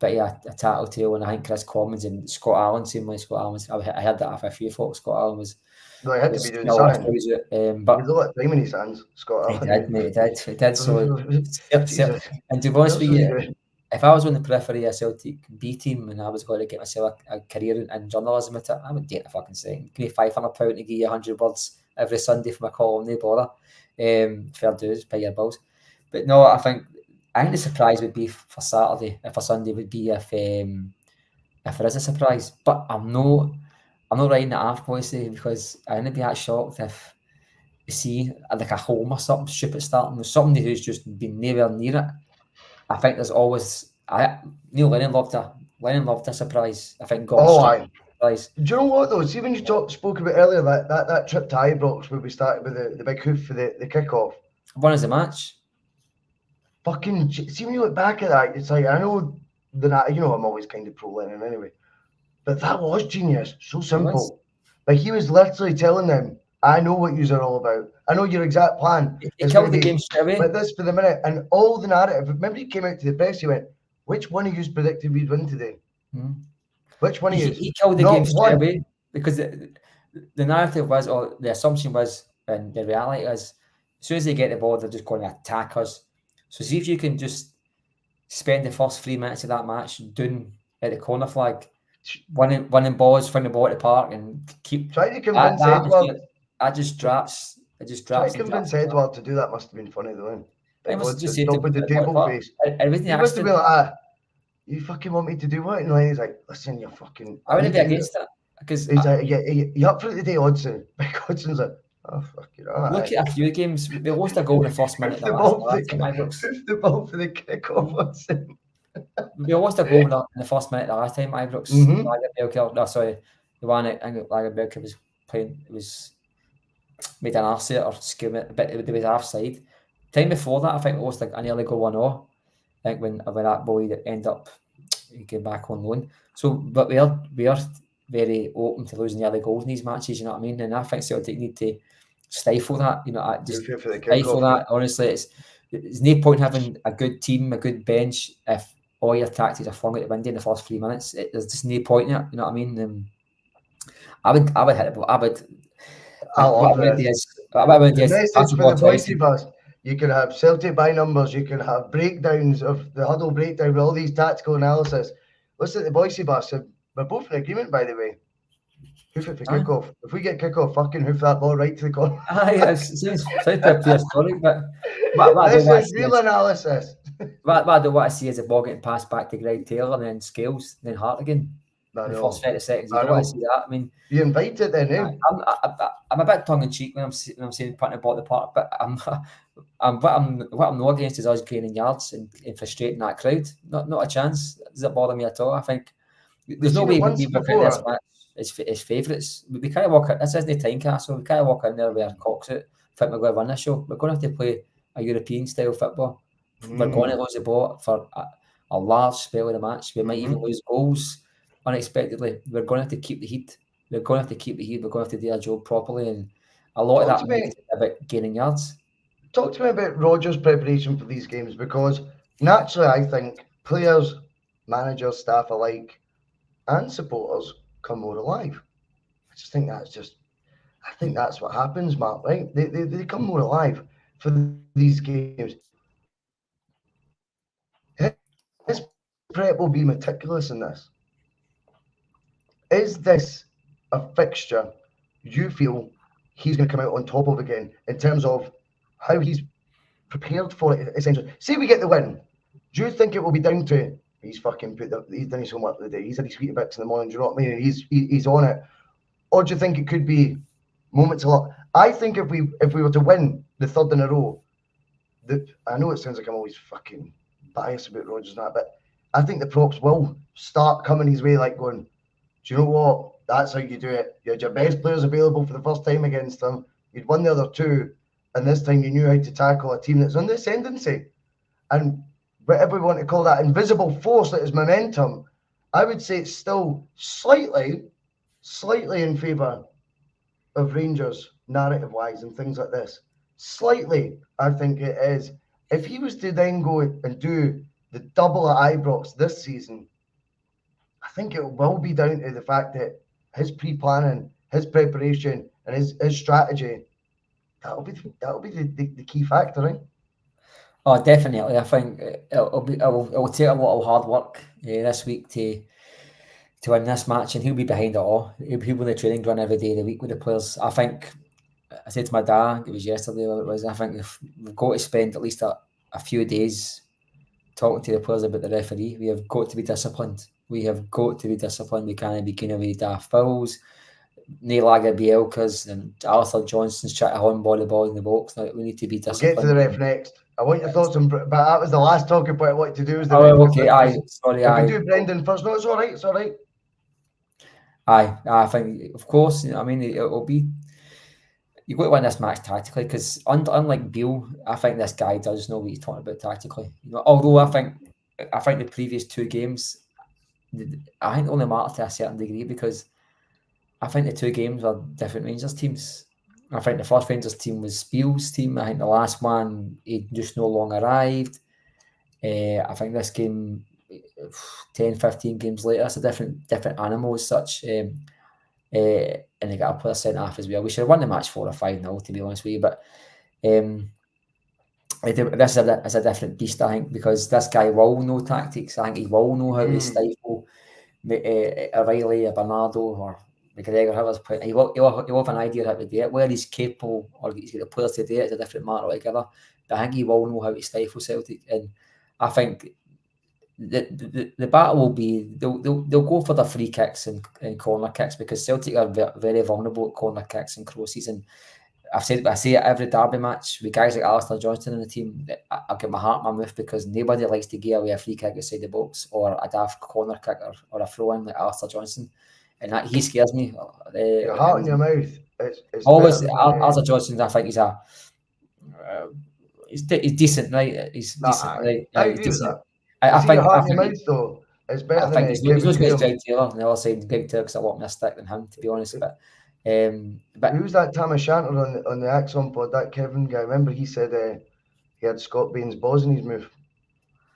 B: a tattletale, and I think Chris Commons and Scott Allen, same way Scott Allen's. I heard that off a few folks. Scott Allen was.
A: No, he had to be doing something. But he's a lot of time in his hands, Scott Allen.
B: He did. So, and to be honest with you, if I was on the periphery of Celtic B team and I was going to get myself a career in journalism with it, I would date a fucking second. Give me £500 to give you 100 words every Sunday for my column, no bother. Fair dues, pay your bills. But no, I think the surprise would be for Saturday, for Sunday would be if there is a surprise. But I'm not writing it off, Bhoycie, because I wouldn't be that shocked if you see like a home or something stupid starting with somebody who's just been nowhere near it. I think there's always Neil Lennon loved a surprise. I think surprise.
A: Do you know what though? See when you spoke about earlier that trip to Ibrox where we started with the big hoof for the kickoff.
B: When is the match?
A: Fucking see when you look back at that, it's like I know that I'm always kind of pro Lennon anyway. But that was genius. So simple. Like he was literally telling them, I know what yous are all about. I know your exact plan.
B: He killed the game straight away.
A: Like this for the minute. And all the narrative. Remember he came out to the press, he went, which one of yous predicted we'd win today? Which one of yous?
B: He killed the game straight away. Because the narrative was, or the assumption was, and the reality is, as soon as they get the ball, they're just going to attack us. So see if you can just spend the first 3 minutes of that match doing at the corner flag, winning balls, finding the ball at the park, and keep
A: trying to convince Edward.
B: It just drops.
A: Trying to convince Edward to do that must have been funny though.
B: It must have just
A: top of the table face.
B: Everything
A: he must have been like, you fucking want me to do what? And like, he's like, listen, you're fucking.
B: I wouldn't be against it because
A: he's like, you up for it today, Hodgson? Big Hodgson's like, oh fucking.
B: Look at a few games. We lost a goal in the first minute.
A: The ball for the kick-off, Hodgson.
B: We lost a goal in the first minute the last time Ibrox. The one I think Lagerbielke was playing, it was made an arse or skim it, but it was offside. Time before that, I think we lost an early goal 1-0. I think when that boy ended up, he came back on loan. So, but we are very open to losing early goals in these matches. You know what I mean? And I think Celtic need to stifle that. You know, just stifle that. Honestly, it's no point having a good team, a good bench if all your tactics are flung out the window in the first 3 minutes. There's just no point in it. You know what I mean? I would hit it.
A: I love this. The message for the Bhoycie Bus. You can have Celtic by numbers. You can have breakdowns of the huddle breakdown with all these tactical analysis. Listen to the Bhoycie Bus. We're both in agreement, by the way. Hoof it for kickoff. If we get kickoff, fucking hoof that ball right to the corner.
B: It sounds prehistoric, but
A: this is real analysis.
B: What I don't want to see is the ball getting passed back to Greg Taylor and then Scales, and then Hart again. In the first 30 seconds. You don't want to see that. I mean,
A: you invite it then, eh?
B: I'm a bit tongue in cheek when I'm saying putting the ball at the park, but what I'm not against is us gaining yards and frustrating that crowd. Not a chance. Does it bother me at all? I think there's no way we look at this match as favourites. We can't walk in. This isn't a time castle. We can't walk in there with our cocks out. Think we're going to win this show. We're going to have to play a European style football. We're going to lose the ball for a large spell of the match. We might even lose goals unexpectedly. We're going to have to keep the heat. We're going to have to do our job properly, and a lot of that is about gaining yards.
A: Talk to me about Rodgers' preparation for these games, because naturally I think players, managers, staff alike, and supporters come more alive. I think that's what happens, Mark, right? They come more alive for these games. His prep will be meticulous in this. Is this a fixture you feel he's going to come out on top of again in terms of how he's prepared for it, essentially? Say we get the win. Do you think it will be down to he's fucking he's done his homework the day, he's had his Bhoycie Bakes in the morning, do you know what I mean? He's on it. Or do you think it could be moments of luck? I think if we were to win the third in a row, I know it sounds like I'm always fucking biased about Rodgers and that, but I think the props will start coming his way, like going, do you know what? That's how you do it. You had your best players available for the first time against them. You'd won the other two, and this time you knew how to tackle a team that's on the ascendancy. And whatever we want to call that invisible force that is momentum, I would say it's still slightly in favour of Rangers, narrative-wise, and things like this. Slightly, I think it is. If he was to then go and do the double at Ibrox this season, I think it will be down to the fact that his pre-planning, his preparation, and his strategy, that'll be the key factor, right?
B: Oh, definitely. I think it will take a lot of hard work this week to win this match, and he'll be behind it all. He'll be in the training ground every day of the week with the players. I think I said to my dad, it was yesterday, it was, I think we've got to spend at least a few days talking to the players about the referee. We have got to be disciplined. We can't be kind of with daft fouls, no Lagerbielkas and Arthur Johnson's trying to handball the ball in the box. Now we need to be disciplined.
A: We'll get to the ref next. I want your thoughts on, but that was the last talking point I wanted to do. Was the
B: we
A: do Brendan first? No, it's all right.
B: I think, of course, I mean, it'll be. You've got to win this match tactically, because unlike Beale, I think this guy does know what he's talking about tactically. You know, although I think the previous two games, I think only matter to a certain degree, because I think the two games are different Rangers teams. I think the first Rangers team was Beale's team. I think the last one, he just no longer arrived. I think this game, 10, 15 games later, it's a different animal as such. And they got a player sent off as well. We should have won the match 4 or 5-0, to be honest with you. But this is a different beast, I think, because this guy will know tactics. I think he will know how to stifle O'Reilly or Bernardo or McGregor, whoever's playing. He'll have an idea how to do it. Where he's capable or he's got the players to do it, it's a different matter altogether. But I think he will know how to stifle Celtic. And I think the battle will be they'll go for the free kicks and corner kicks, because Celtic are very vulnerable at corner kicks and crosses. And I say it every derby match with guys like Alistair Johnston in the team. I'll get my heart in my mouth, because nobody likes to give away a free kick outside the box or a daft corner kick or a throw in like Alistair Johnston, and that he scares me.
A: Your heart in your mouth. It's
B: Always,
A: better than,
B: Alistair Johnston. I think he's decent, right? He's decent, right?
A: I
B: He's
A: agree with
B: decent.
A: that.
B: I
A: See your
B: think.
A: heart in your mouth though. It's better
B: I
A: than
B: think he's
A: Kevin
B: not as good as
A: Graham.
B: Greg Taylor on the other side. Greg Taylor's a lot more stick than him, to be honest. But
A: who's that Tam O'Shanter on the Axon pod? That Kevin guy. Remember he said he had Scott Bain's balls in his move.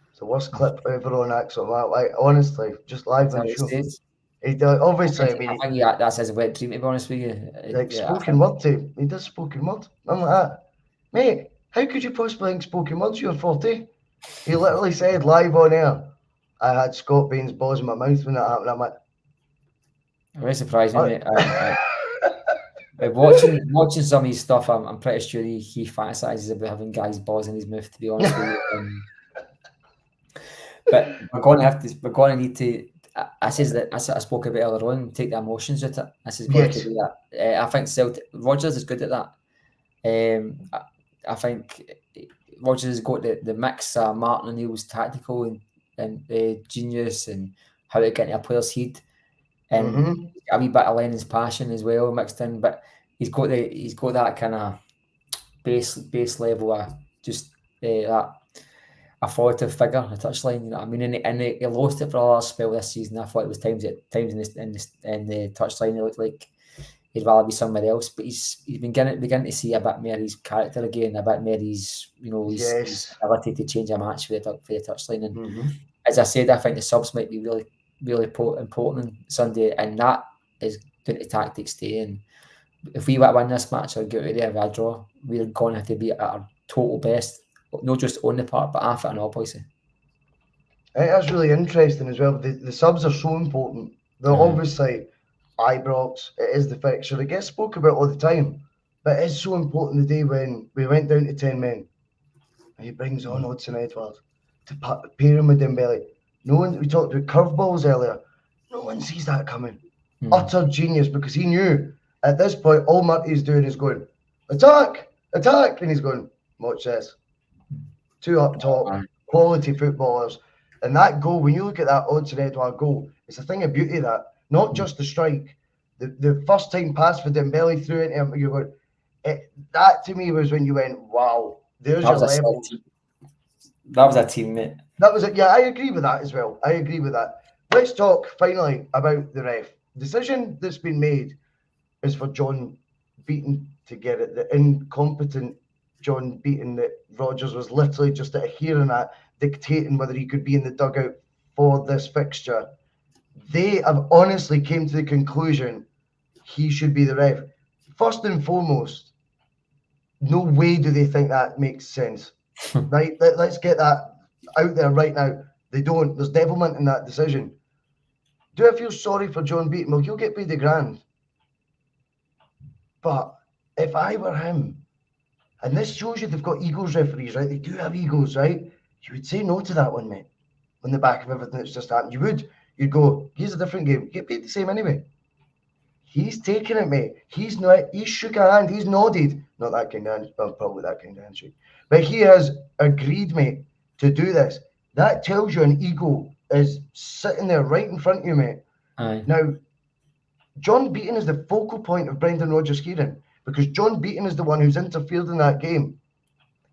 A: It's the worst clip ever on Axon. Honestly, just live on the show. He does, obviously. I mean,
B: that's his wet dream, to be honest with you.
A: Like spoken word to he does spoken word. I'm like that, mate. How could you possibly think spoken word's your forte? He literally said live on air, I had Scott Bain's balls in my mouth when that happened. I'm like,
B: very surprising, mate. Watching some of his stuff, I'm pretty sure he fantasizes about having guys' balls in his mouth, to be honest with you. But we're going to need to. I spoke about earlier on, take the emotions with it. This is going to do that. I think Rodgers is good at that. I think Rodgers has got the mix of Martin O'Neill's tactical and genius and how to get into a player's head, and a wee bit of Lennon's passion as well mixed in. But he's got that kind of base level of just that authoritative figure on the touchline. You know what I mean? And he lost it for a large spell this season. I thought it was times in the touchline it looked like he'd rather be somewhere else. But he's been beginning to see a bit more of his character again, a bit more of his his ability to change a match for the touchline. And as I said, I think the subs might be really, really important on Sunday, and that is down to tactics today. And if we want to win this match or get out of there with a draw, we're going to have to be at our total best, not just on the part, but off it and all, Bhoycie.
A: That's really interesting as well. The subs are so important. They're obviously Ibrox. It is the fixture. It gets spoke about all the time, but it's so important the day when we went down to 10 men and he brings on Odsonne Edouard to pair him with Dembele. We talked about curveballs earlier. No one sees that coming. Utter genius, because he knew at this point all Murty's doing is going, attack, and he's going, watch this. Two up top, quality footballers. And that goal, when you look at that Odsonne Edouard goal, it's a thing of beauty that, not just the strike, the first time pass for Dembele through into him, you're going, that to me was when you went, wow, there's your level.
B: That was a team, mate.
A: That was it. Yeah, I agree with that as well. I agree with that. Let's talk finally about the ref. Decision that's been made is for John Beaton to get it. The incompetent John Beaton that Rodgers was literally just at a hearing at, dictating whether he could be in the dugout for this fixture. They have honestly came to the conclusion he should be the ref. First and foremost, no way do they think that makes sense. Right? Let's get that out there right now. They don't. There's devilment in that decision. Do I feel sorry for John Beaton? Well, he'll get paid $1,000. But if I were him, and this shows you they've got egos, referees, right? They do have egos, right? You would say no to that one, mate. On the back of everything that's just happened, you would. You'd go, here's a different game. Get paid the same anyway. He's taking it, mate. He's not. He shook a hand. He's nodded. Not that kind of hand. Well, probably that kind of handshake. But he has agreed, mate, to do this. That tells you an ego is sitting there right in front of you, mate.
B: Aye.
A: Now, John Beaton is the focal point of Brendan Rodgers' hearing, because John Beaton is the one who's interfered in that game.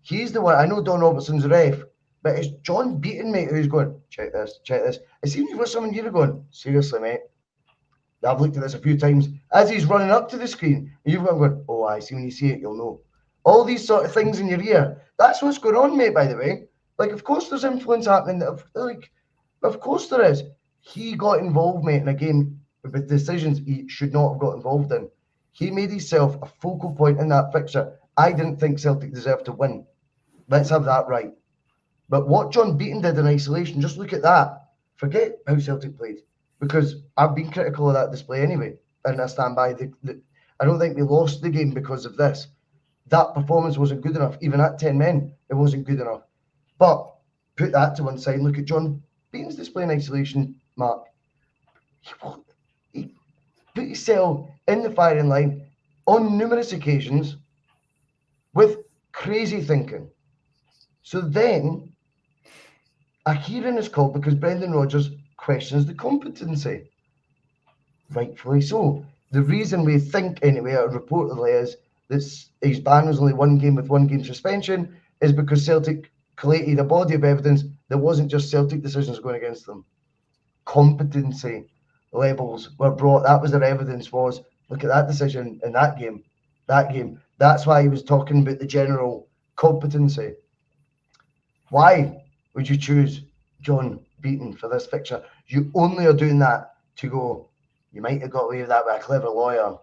A: He's the one. I know Don Robertson's ref, but it's John Beaton, mate, who's going, check this. It seems you've got someone here going, seriously, mate. I've looked at this a few times. As he's running up to the screen, and you've got going, oh, I see, when you see it, you'll know. All these sort of things in your ear. That's what's going on, mate, by the way. Like, of course there's influence happening. Of course there is. He got involved, mate, in a game with decisions he should not have got involved in. He made himself a focal point in that fixture. I didn't think Celtic deserved to win. Let's have that right. But what John Beaton did in isolation, just look at that. Forget how Celtic played, because I've been critical of that display anyway, and I stand by I don't think we lost the game because of this. That performance wasn't good enough. Even at 10 men, it wasn't good enough. But put that to one side. Look at John Beaton's displaying isolation, Mark. He put himself in the firing line on numerous occasions with crazy thinking. So then a hearing is called because Brendan Rodgers questions the competency. Rightfully so. The reason we think, anyway, reportedly is that his ban was only 1 game with 1 game suspension is because Celtic collated a body of evidence that wasn't just Celtic decisions going against them. Competency levels were brought. That was their evidence was, look at that decision in that game. That's why he was talking about the general competency. Why would you choose John Beaton for this fixture? You only are doing that to go, you might have got away with that with a clever lawyer,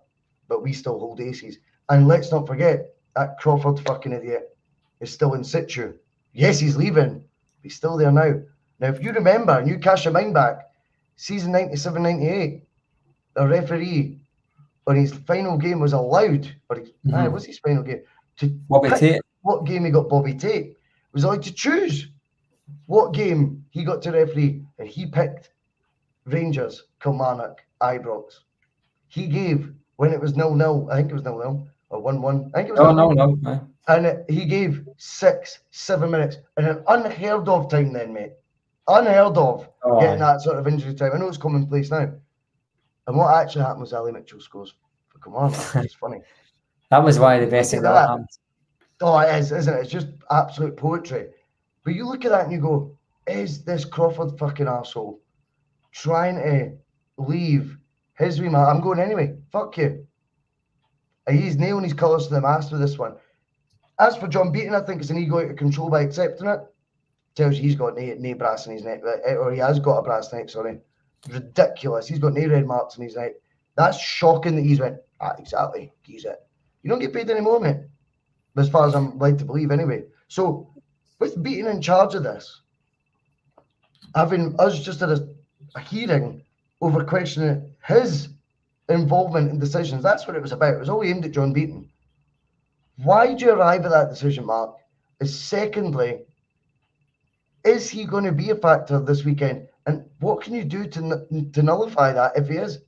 A: but we still hold aces. And let's not forget, that Crawford fucking idiot is still in situ. Yes, he's leaving, but he's still there now. Now, if you remember, and you cast your mind back, season 97-98, a referee on his final game was allowed, or was his final game, to
B: Bobby Tate.
A: What game he got Bobby Tate, was allowed to choose what game he got to referee, and he picked Rangers, Kilmarnock, Ibrox. He gave, when it was 0-0, I think it was 0-0, or 1-1, I think it was 0-0.
B: No.
A: And he gave 6-7 minutes, and an unheard of time then, mate. Unheard of getting that sort of injury time. I know it's commonplace now. And what actually happened was Ali Mitchell scores for Kilmarnock. It's funny.
B: That was why the best thing that happened.
A: Oh, it is, isn't it? It's just absolute poetry. But you look at that and you go, is this Crawford fucking arsehole trying to leave his wee man? I'm going anyway. Fuck you. He's nailing his colours to the mast with this one. As for John Beaton, I think it's an ego out of control by accepting it. Tells you he's got no brass in his neck, or he has got a brass neck, sorry. Ridiculous. He's got no red marks in his neck. That's shocking that he's went, exactly, he's it. You don't get paid anymore, mate. As far as I'm led to believe anyway. So, with Beaton in charge of this, having us just had a hearing over questioning his involvement in decisions, that's what it was about. It was all aimed at John Beaton. Why do you arrive at that decision, Mark? Secondly, is he going to be a factor this weekend? And what can you do to nullify that if he is?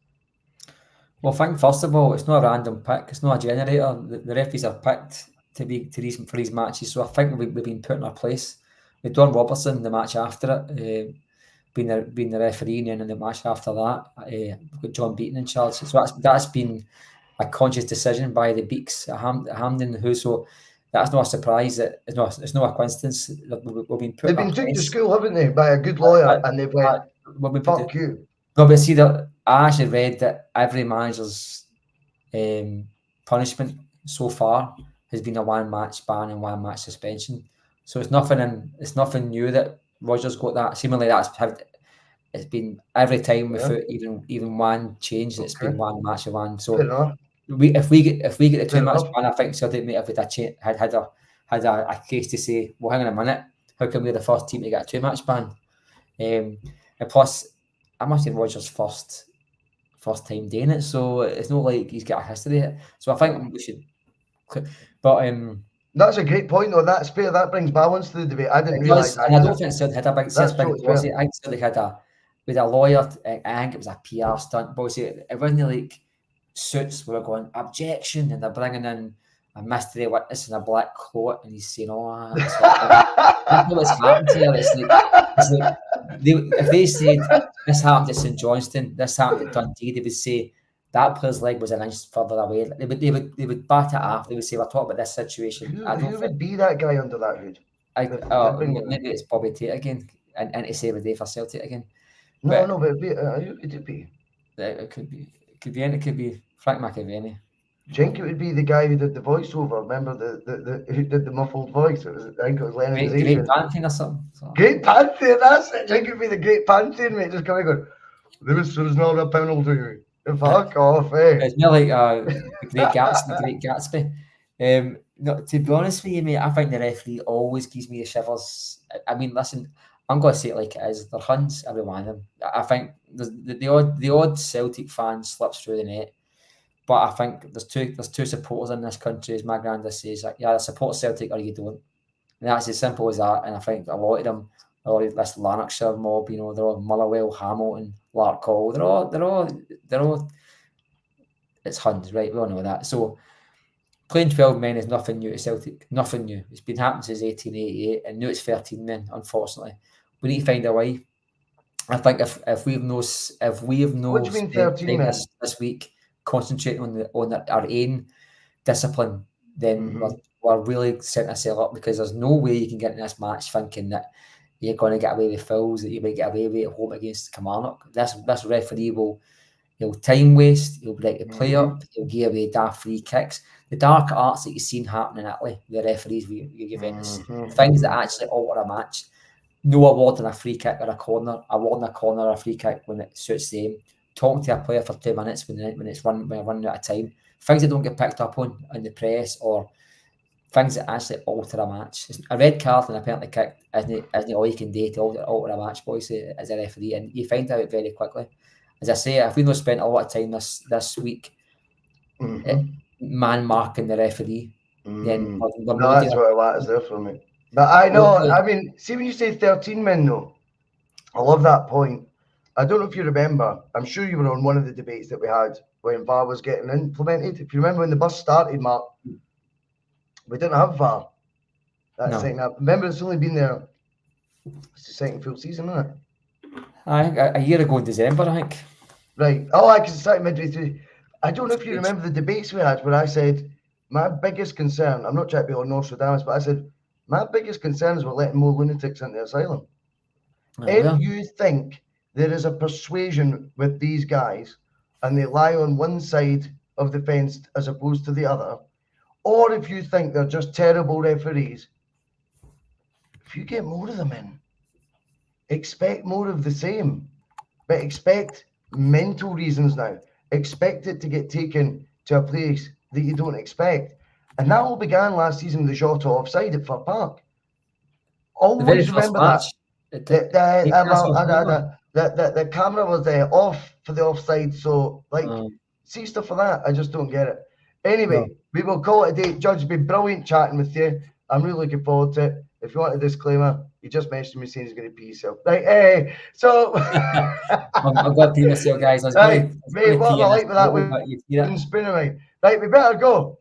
B: Well, I think first of all, it's not a random pick. It's not a generator. The referees are picked for these matches. So I think we've been put in our place. With Don Robertson, the match after it, being the referee, and then the match after that, with John Beaton in charge. So that's been a conscious decision by the Beaks at Hampden. So that's not a surprise. It's not a coincidence. We've been put.
A: They've been taken to school, haven't they, by a good lawyer, and they've went, fuck you.
B: No, but see, that I actually read that every manager's punishment so far has been a 1-match ban and 1-match suspension. So it's nothing new that Rodgers got that. Seemingly it's been every time without even one change. It's been 1 match of one. So if we get the 2-match ban, I think Celtic may have had a case to say, well, hang on a minute, how come we're the first team to get a 2-match ban? And plus, I must say Rodgers' first time doing it, so it's not like he's got a history. So I think we should. But
A: that's a great point, though. That's fair. That brings balance to the debate. I didn't realise that.
B: And I don't think Celtic had a big deposit. I think Celtic had a lawyer. I think it was a PR stunt. But it wasn't like suits were going objection, and they're bringing in a mystery witness in a black coat, and he's saying, "Oh, that's what's happened here." It's like if they said this happened at St Johnstone, this happened at Dundee, they would say that player's leg was an inch further away. They would bat it off. They would say, "We're talking about this situation."
A: Who would be that guy under that hood?
B: Maybe it's Bobby Tate again, and to save the day for Celtic again.
A: But who would it be?
B: It could be. It could be Frank McAvenny.
A: Do you think it would be the guy who did the voiceover? Remember who did the muffled voice? I think it was Lennon.
B: Great Pantheon or something.
A: Great Pantheon, that's it. Do you think it would be the Great Pantheon, mate? Just coming going, there's not a penalty. Fuck off, eh?
B: It's more like the Great Gatsby. No, to be honest with you, mate, I think the referee always gives me the shivers. I mean, listen, I'm going to say it like it is. They're hunts, every one of them. I think the odd Celtic fan slips through the net. But I think there's two supporters in this country, as my granddad says, like, you either support Celtic or you don't. And that's as simple as that. And I think a lot of them or this Lanarkshire mob, you know, they're all Motherwell, Hamilton, Larkhall, they're all it's Huns, right? We all know that. So playing 12 men is nothing new to Celtic, nothing new. It's been happening since 1888, and now it's 13 men, unfortunately. We need to find a way. I think if we have no
A: What do you mean 13 men?
B: this week concentrating on our own discipline, then we're really setting ourselves up, because there's no way you can get in this match thinking that you're going to get away with fouls that you might get away with at home against Kilmarnock. This referee he'll time waste, he'll break the play up, he'll give away daft free kicks. The dark arts that you've seen happening in Italy, the referees you give in, things that actually alter a match. No awarding a free kick or a corner, awarding a corner or a free kick when it suits them. Talking to a player for 2 minutes when it's running out of time. Things that don't get picked up on in the press, or things that actually alter a match. A red card and a penalty kick isn't all you can do to alter a match, Bhoycie, as a referee, and you find out very quickly. As I say, if we've not spent a lot of time this week man marking the referee, then
A: that's what that is there for me. But I know, I mean, see when you say 13 men though, I love that point. I don't know if you remember, I'm sure you were on one of the debates that we had when VAR was getting implemented. If you remember when the bus started, Mark, we didn't have VAR. Remember, it's only been there, it's the second full season, isn't it?
B: I think a year ago in December, I think.
A: Right. Oh, I can start midway through. I don't know if you remember the debates we had where I said, my biggest concern, I'm not trying to be on Nostradamus, but I said, my biggest concern is we're letting more lunatics into the asylum. If you think there is a persuasion with these guys and they lie on one side of the fence as opposed to the other, or if you think they're just terrible referees, if you get more of them in, expect more of the same, but expect mental reasons now. Expect it to get taken to a place that you don't expect. And that all began last season with the Jota offside at Fir Park. Always remember that. The camera was off for the offside. So, see stuff like that. I just don't get it. Anyway, we will call it a day. Judge, it's been brilliant chatting with you. I'm really looking forward to it. If you want a disclaimer, you just mentioned me saying he's going to pee himself. Right, so...
B: I'm glad to pee myself, guys.
A: Right, mate, what I like with that with spinning right. Right, we better go.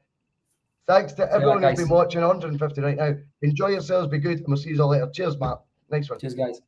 A: Thanks to everyone who's been watching 150 right now. Enjoy yourselves, be good, and we'll see you all later. Cheers, Matt. Next one.
B: Cheers, guys.